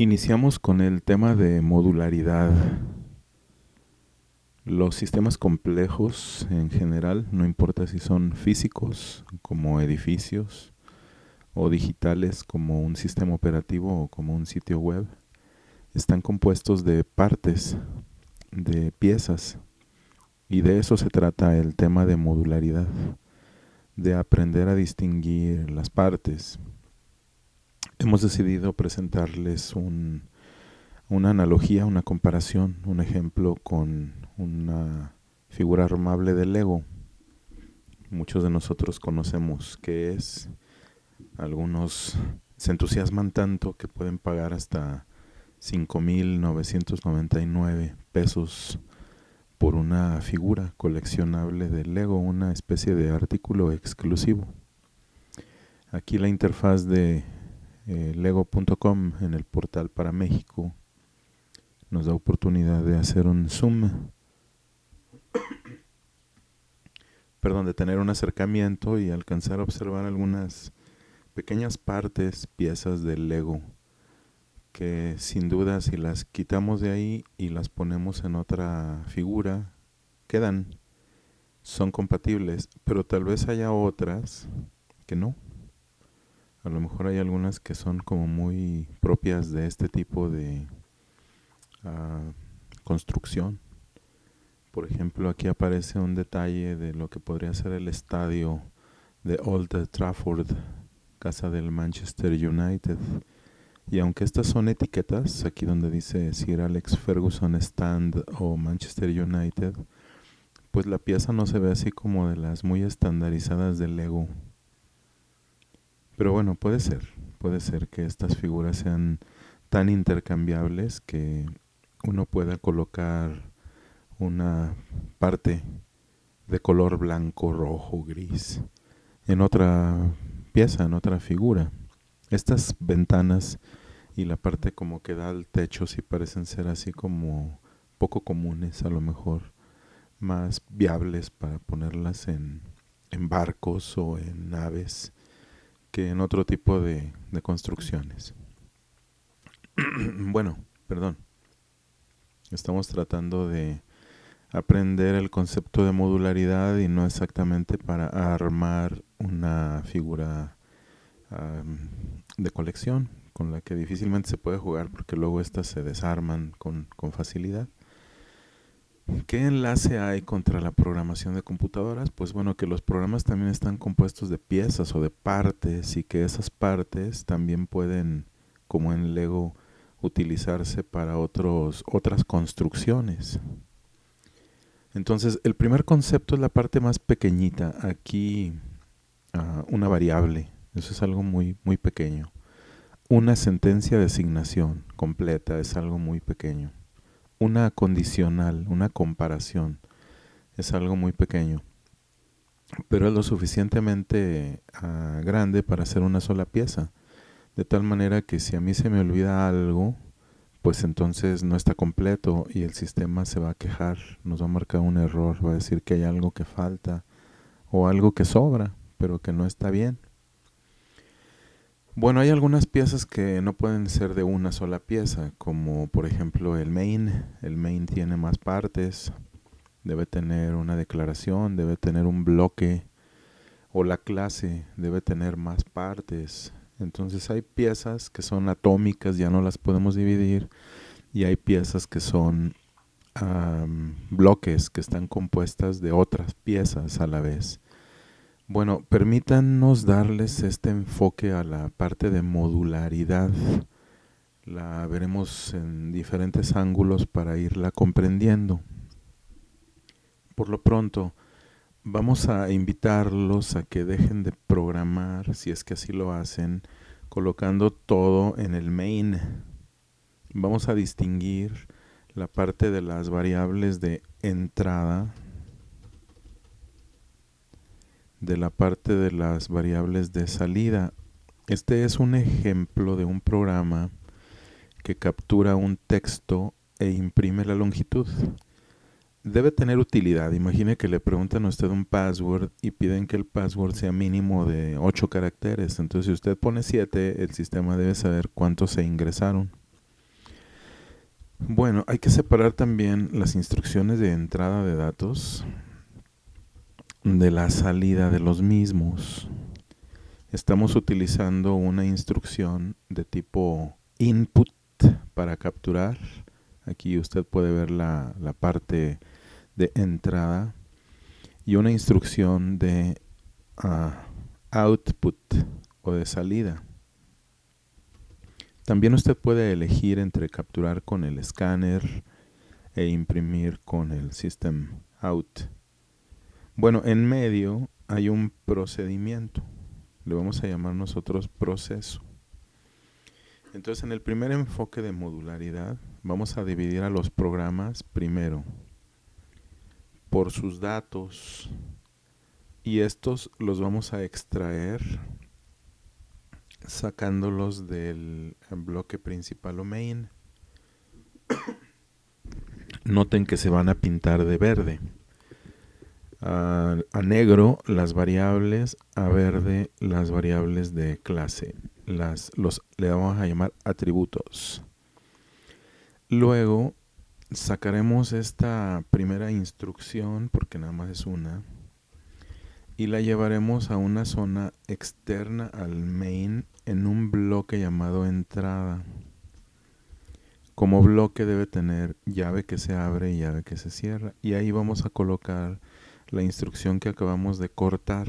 Iniciamos con el tema de modularidad. Los sistemas complejos en general, no importa si son físicos como edificios o digitales como un sistema operativo o como un sitio web, están compuestos de partes, de piezas, y de eso se trata el tema de modularidad, de aprender a distinguir las partes. Hemos decidido presentarles una analogía, una comparación, un ejemplo con una figura armable de Lego. Muchos de nosotros conocemos qué es. Algunos se entusiasman tanto que pueden pagar hasta 5,999 pesos por una figura coleccionable de Lego, una especie de artículo exclusivo. Aquí la interfaz de lego.com en el portal para México nos da oportunidad de hacer un zoom, de tener un acercamiento y alcanzar a observar algunas pequeñas partes, piezas del Lego, que sin duda si las quitamos de ahí y las ponemos en otra figura, quedan, son compatibles, pero tal vez haya otras que no. A lo mejor hay algunas que son como muy propias de este tipo de construcción. Por ejemplo, aquí aparece un detalle de lo que podría ser el estadio de Old Trafford, casa del Manchester United. Y aunque estas son etiquetas, aquí donde dice Sir Alex Ferguson Stand o Manchester United, pues la pieza no se ve así como de las muy estandarizadas del Lego. Pero bueno, puede ser que estas figuras sean tan intercambiables que uno pueda colocar una parte de color blanco, rojo, gris en otra pieza, en otra figura. Estas ventanas y la parte como que da al techo sí parecen ser así como poco comunes, a lo mejor más viables para ponerlas en barcos o en naves que en otro tipo de construcciones. Bueno, perdón, estamos tratando de aprender el concepto de modularidad y no exactamente para armar una figura de colección con la que difícilmente se puede jugar porque luego estas se desarman con facilidad. ¿Qué enlace hay contra la programación de computadoras? Pues bueno, que los programas también están compuestos de piezas o de partes y que esas partes también pueden, como en Lego, utilizarse para otras construcciones. Entonces, el primer concepto es la parte más pequeñita. Aquí, una variable. Eso es algo muy, muy pequeño. Una sentencia de asignación completa es algo muy pequeño. Una condicional, una comparación, es algo muy pequeño. Pero es lo suficientemente grande para hacer una sola pieza. De tal manera que si a mí se me olvida algo, pues entonces no está completo y el sistema se va a quejar, nos va a marcar un error, va a decir que hay algo que falta o algo que sobra, pero que no está bien. Bueno, hay algunas piezas que no pueden ser de una sola pieza, como por ejemplo el main. El main tiene más partes, debe tener una declaración, debe tener un bloque, o la clase debe tener más partes. Entonces hay piezas que son atómicas, ya no las podemos dividir, y hay piezas que son bloques que están compuestas de otras piezas a la vez. Bueno, permítanos darles este enfoque a la parte de modularidad. La veremos en diferentes ángulos para irla comprendiendo. Por lo pronto, vamos a invitarlos a que dejen de programar, si es que así lo hacen, colocando todo en el main. Vamos a distinguir la parte de las variables de entrada de la parte de las variables de salida. Este es un ejemplo de un programa que captura un texto e imprime la longitud. Debe tener utilidad. Imagine que le preguntan a usted un password y piden que el password sea mínimo de 8 caracteres. Entonces, si usted pone 7, el sistema debe saber cuántos se ingresaron. Bueno, hay que separar también las instrucciones de entrada de datos de la salida de los mismos. Estamos utilizando una instrucción de tipo input para capturar. Aquí usted puede ver la parte de entrada y una instrucción de output o de salida. También usted puede elegir entre capturar con el escáner e imprimir con el system out. Bueno, en medio hay un procedimiento. Le vamos a llamar nosotros proceso. Entonces, en el primer enfoque de modularidad, vamos a dividir a los programas primero por sus datos y estos los vamos a extraer sacándolos del bloque principal o main. Noten que se van a pintar de verde. A negro las variables, a verde las variables de clase. Le vamos a llamar atributos. Luego sacaremos esta primera instrucción, porque nada más es una, y la llevaremos a una zona externa al main en un bloque llamado entrada. Como bloque debe tener llave que se abre y llave que se cierra, y ahí vamos a colocar la instrucción que acabamos de cortar.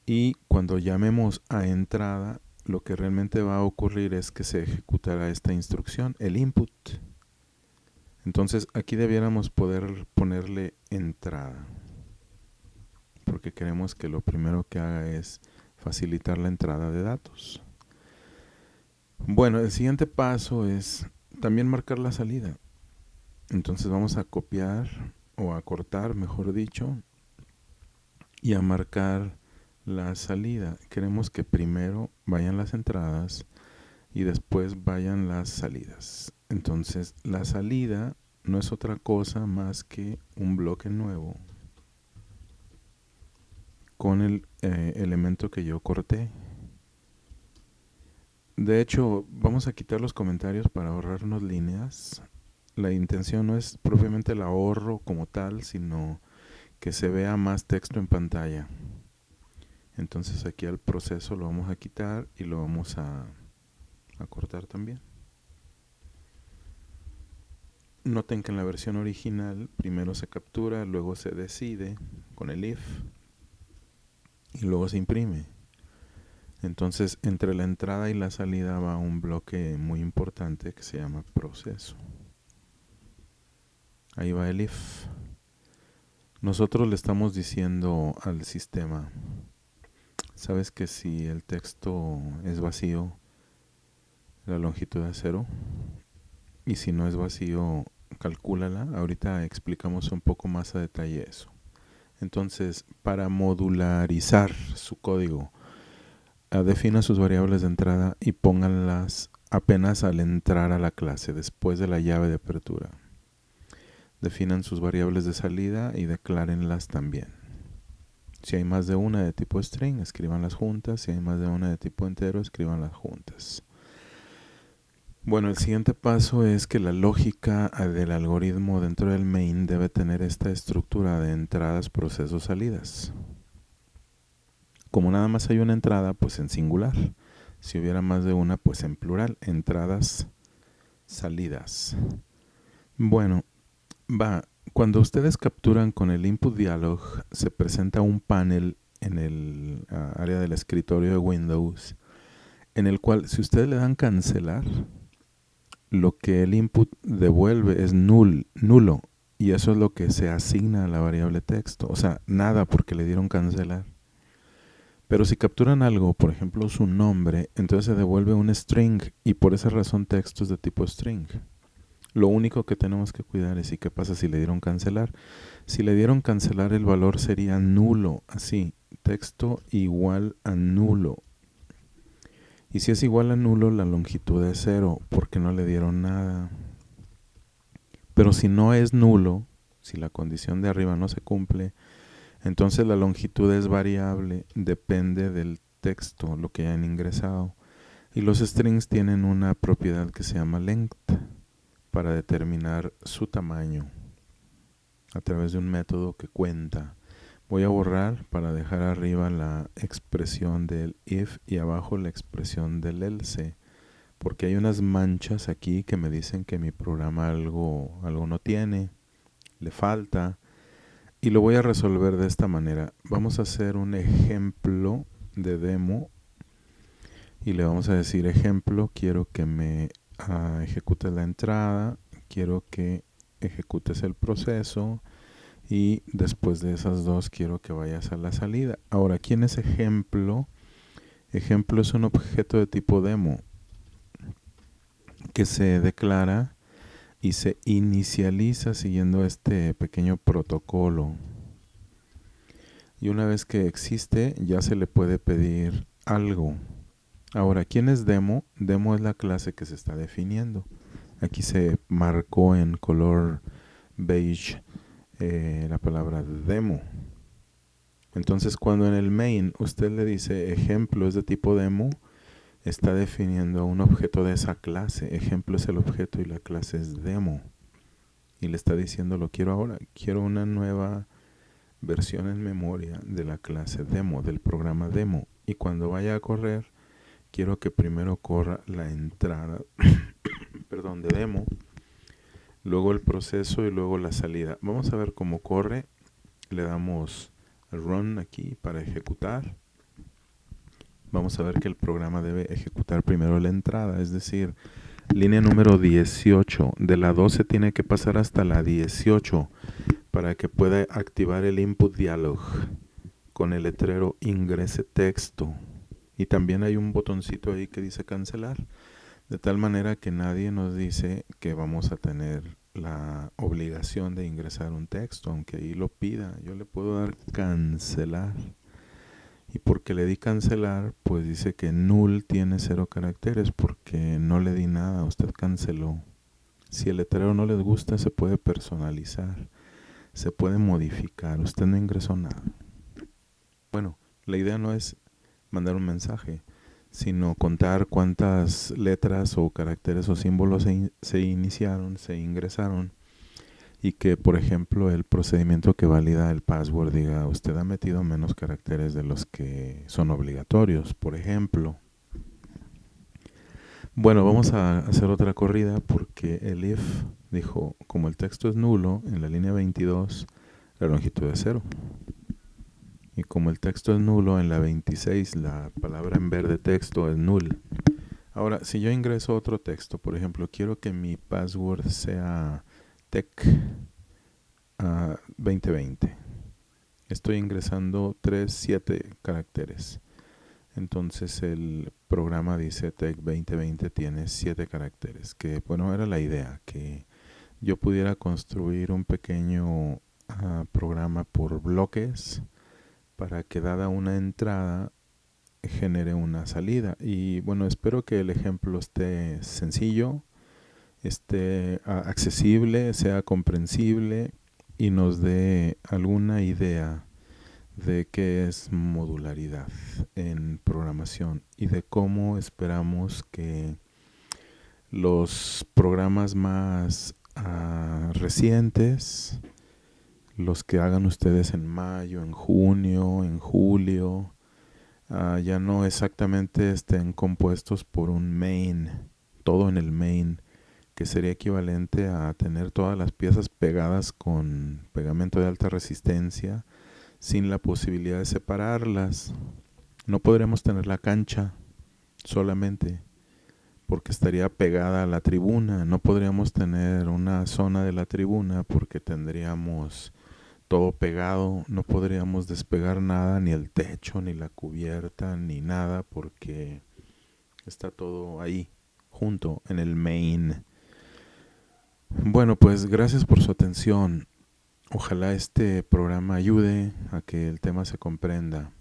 Y cuando llamemos a entrada, lo que realmente va a ocurrir es que se ejecutará esta instrucción, el input. Entonces aquí debiéramos poder ponerle entrada, porque queremos que lo primero que haga es facilitar la entrada de datos. Bueno, el siguiente paso es también marcar la salida. Entonces vamos a copiar o a cortar, mejor dicho, y a marcar la salida. Queremos que primero vayan las entradas y después vayan las salidas. Entonces la salida no es otra cosa más que un bloque nuevo con el elemento que yo corté. De hecho, vamos a quitar los comentarios para ahorrarnos líneas. La intención no es propiamente el ahorro como tal, sino que se vea más texto en pantalla. Entonces aquí al proceso lo vamos a quitar y lo vamos a cortar también. Noten que en la versión original primero se captura, luego se decide con el if y luego se imprime. Entonces entre la entrada y la salida va un bloque muy importante que se llama proceso. Ahí va el if. Nosotros le estamos diciendo al sistema, sabes que si el texto es vacío, la longitud es 0, y si no es vacío, calcúlala. Ahorita explicamos un poco más a detalle eso. Entonces, para modularizar su código, defina sus variables de entrada y pónganlas apenas al entrar a la clase, después de la llave de apertura. Definan sus variables de salida y declárenlas también. Si hay más de una de tipo string, escríbanlas juntas. Si hay más de una de tipo entero, escríbanlas juntas. Bueno, el siguiente paso es que la lógica del algoritmo dentro del main debe tener esta estructura de entradas, procesos, salidas. Como nada más hay una entrada, pues en singular. Si hubiera más de una, pues en plural. Entradas, salidas. Bueno, cuando ustedes capturan con el input dialog, se presenta un panel en el área del escritorio de Windows, en el cual si ustedes le dan cancelar, lo que el input devuelve es nulo, y eso es lo que se asigna a la variable texto. O sea, nada, porque le dieron cancelar. Pero si capturan algo, por ejemplo su nombre, entonces se devuelve un string, y por esa razón texto es de tipo string. Lo único que tenemos que cuidar es qué pasa si le dieron cancelar. Si le dieron cancelar, el valor sería nulo, así, texto igual a nulo. Y si es igual a nulo, la longitud es 0, porque no le dieron nada. Pero si no es nulo, si la condición de arriba no se cumple, entonces la longitud es variable, depende del texto, lo que hayan ingresado. Y los strings tienen una propiedad que se llama length para determinar su tamaño a través de un método que cuenta. Voy a borrar para dejar arriba la expresión del if y abajo la expresión del else, porque hay unas manchas aquí que me dicen que mi programa algo no tiene, le falta, y lo voy a resolver de esta manera. Vamos a hacer un ejemplo de demo y le vamos a decir: ejemplo, quiero que me ejecutes la entrada, quiero que ejecutes el proceso, y después de esas dos quiero que vayas a la salida. Ahora, ¿quién es ejemplo? Ejemplo es un objeto de tipo demo que se declara y se inicializa siguiendo este pequeño protocolo. Y una vez que existe, ya se le puede pedir algo. Ahora, ¿quién es demo? Demo es la clase que se está definiendo. Aquí se marcó en color beige la palabra demo. Entonces, cuando en el main usted le dice ejemplo es de tipo demo, está definiendo un objeto de esa clase. Ejemplo es el objeto y la clase es demo. Y le está diciendo: lo quiero ahora, quiero una nueva versión en memoria de la clase demo, del programa demo. Y cuando vaya a correr, quiero que primero corra la entrada de demo, luego el proceso y luego la salida. Vamos a ver cómo corre. Le damos run aquí para ejecutar. Vamos a ver que el programa debe ejecutar primero la entrada, es decir, línea número 18. De la 12 tiene que pasar hasta la 18 para que pueda activar el input dialog con el letrero ingrese texto. Y también hay un botoncito ahí que dice cancelar, de tal manera que nadie nos dice que vamos a tener la obligación de ingresar un texto, aunque ahí lo pida. Yo le puedo dar cancelar. Y porque le di cancelar, pues dice que null tiene 0 caracteres porque no le di nada, usted canceló. Si el letrero no les gusta, se puede personalizar, se puede modificar, usted no ingresó nada. Bueno, la idea no es mandar un mensaje, sino contar cuántas letras o caracteres o símbolos se iniciaron, se ingresaron, y que, por ejemplo, el procedimiento que valida el password diga: usted ha metido menos caracteres de los que son obligatorios, por ejemplo. Bueno, vamos a hacer otra corrida porque el if dijo: como el texto es nulo, en la línea 22 la longitud es 0. Y como el texto es nulo, en la 26 la palabra en verde texto es null. Ahora, si yo ingreso otro texto, por ejemplo, quiero que mi password sea tech 2020. Estoy ingresando 7 caracteres. Entonces el programa dice tech 2020 tiene 7 caracteres. Que bueno, era la idea, que yo pudiera construir un pequeño programa por bloques para que, dada una entrada, genere una salida. Y bueno, espero que el ejemplo esté sencillo, esté accesible, sea comprensible y nos dé alguna idea de qué es modularidad en programación y de cómo esperamos que los programas más recientes, los que hagan ustedes en mayo, en junio, en julio, ya no exactamente estén compuestos por un main, todo en el main, que sería equivalente a tener todas las piezas pegadas con pegamento de alta resistencia, sin la posibilidad de separarlas. No podremos tener la cancha solamente, porque estaría pegada a la tribuna. No podríamos tener una zona de la tribuna porque tendríamos todo pegado. No podríamos despegar nada, ni el techo, ni la cubierta, ni nada, porque está todo ahí, junto, en el main. Bueno, pues gracias por su atención. Ojalá este programa ayude a que el tema se comprenda.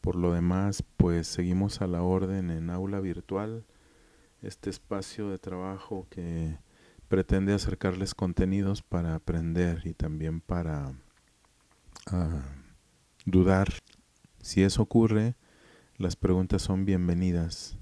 Por lo demás, pues seguimos a la orden en Aula Virtual, este espacio de trabajo que pretende acercarles contenidos para aprender y también para dudar. Si eso ocurre, las preguntas son bienvenidas.